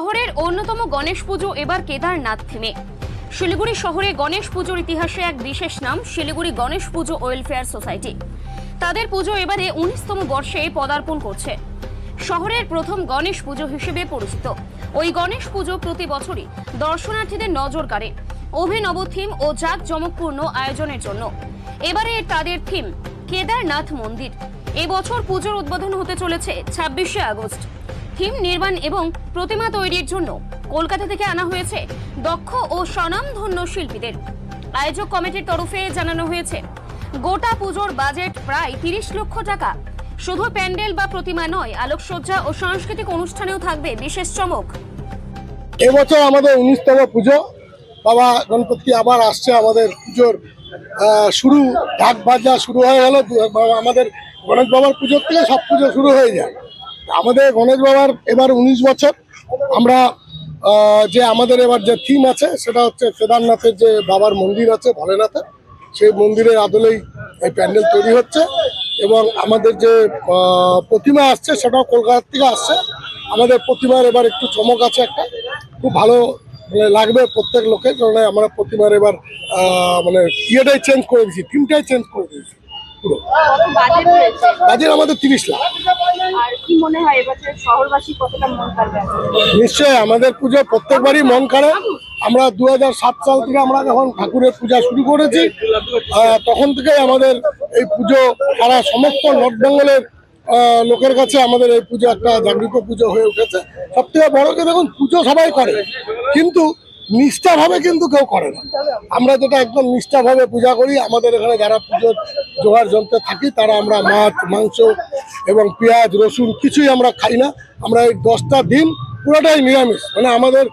শহরের অন্যতম গণেশ পুজো এবার কেদারনাথ থিমে। শিলিগুড়ি শহরে গণেশ পুজোর ইতিহাসে এক বিশেষ নাম শিলিগুড়ি গণেশ পুজো ওয়েলফেয়ার সোসাইটি। তাদের পুজো এবারে 19তম বর্ষে পদার্পণ করছে। শহরের প্রথম গণেশ পুজো হিসেবে পরিচিত ওই গণেশ পুজো প্রতি বছরই দর্শনার্থীদের নজর কাড়ে অভিনব থিম ও জাঁকজমকপূর্ণ আয়োজনের জন্য। এবারে তাদের থিম কেদারনাথ মন্দির। এবছর পুজোর উদ্বোধন হতে চলেছে 26শে আগস্ট। থিম নির্মাণ এবং প্রতিমা তৈরির জন্য কলকাতা থেকে আনা হয়েছে দক্ষ ও স্বনামধন্য শিল্পীদের। আয়োজক কমিটির তরফে জানানো হয়েছে গোটা পুজোর বাজেট প্রায় 30 লক্ষ টাকা। শুধু প্যান্ডেল বা প্রতিমা নয়, আলোকসজ্জা ও সাংস্কৃতিক অনুষ্ঠানেও থাকবে বিশেষ চমক। এবছর আমাদের 19তম পুজো। বাবা গণপতি আবার আসছে। আমাদের পুজোর শুরু ঢাক বাজা শুরু হয়ে গেল। আমাদের গণেশ বাবার পুজোর থেকে সব পুজো শুরু হয়ে যায়। আমাদের গণেশ বাবার এবার 19 বছর। আমরা যে আমাদের এবার যে থিম আছে সেটা হচ্ছে কেদারনাথের যে বাবার মন্দির আছে ভোলেনাথের, সেই মন্দিরের আদলেই এই প্যান্ডেল তৈরি হচ্ছে। এবং আমাদের যে প্রতিমা আসছে সেটাও কলকাতা থেকে আসছে। আমাদের প্রতিমার এবার একটু চমক আছে, একটা খুব ভালো মানে লাগবে প্রত্যেক লোকের, কারণ আমরা প্রতিমার এবার মানে ইয়েটাই চেঞ্জ করে দিয়েছি, থিমটাই চেঞ্জ করে দিয়েছি পুরো। বাজেট আমাদের 30 লাখ। আর কি মনে হয় এবছর শহরবাসী কতটা মন কাড়বে? নিশ্চয়ই আমাদের পুজো প্রত্যেকবারই মন কাড়ে। আমরা 2007 সাল থেকে আমরা যখন ঠাকুরের পূজা শুরু করেছি তখন থেকেই আমাদের এই পুজো সারা সমস্ত নর্থ বেঙ্গলের লোকের কাছে আমাদের এই পুজো একটা জাগৃত পুজো হয়ে উঠেছে। সব থেকে বড় কি, দেখুন পুজো সবাই করে কিন্তু নিষ্ঠাভাবে কিন্তু কেউ করে না। আমরা যেটা একদম নিষ্ঠাভাবে পূজা করি, আমাদের এখানে যারা পুজোর জোগাড় যন্ত্রে থাকি তারা আমরা মাছ মাংস এবং পেঁয়াজ রসুন কিছুই আমরা খাই না। আমরা এই 10টা দিন পুরোটাই নিরামিষ। মানে আমাদের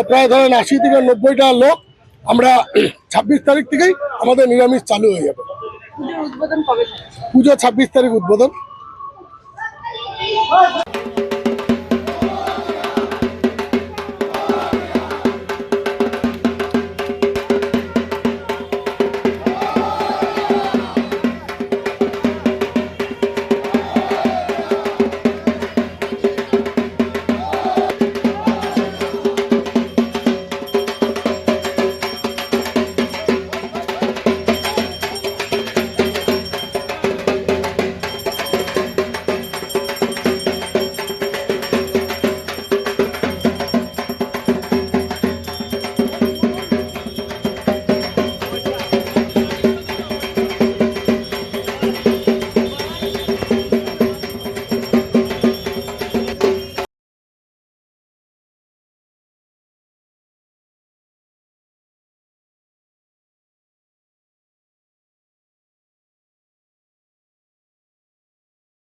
প্রায় ধরেন 80 থেকে 90টা লোক। আমরা 26 তারিখ থেকেই আমাদের নিরামিষ চালু হয়ে যাবে। উদ্বোধন কবে? পুজো 26 তারিখ উদ্বোধন।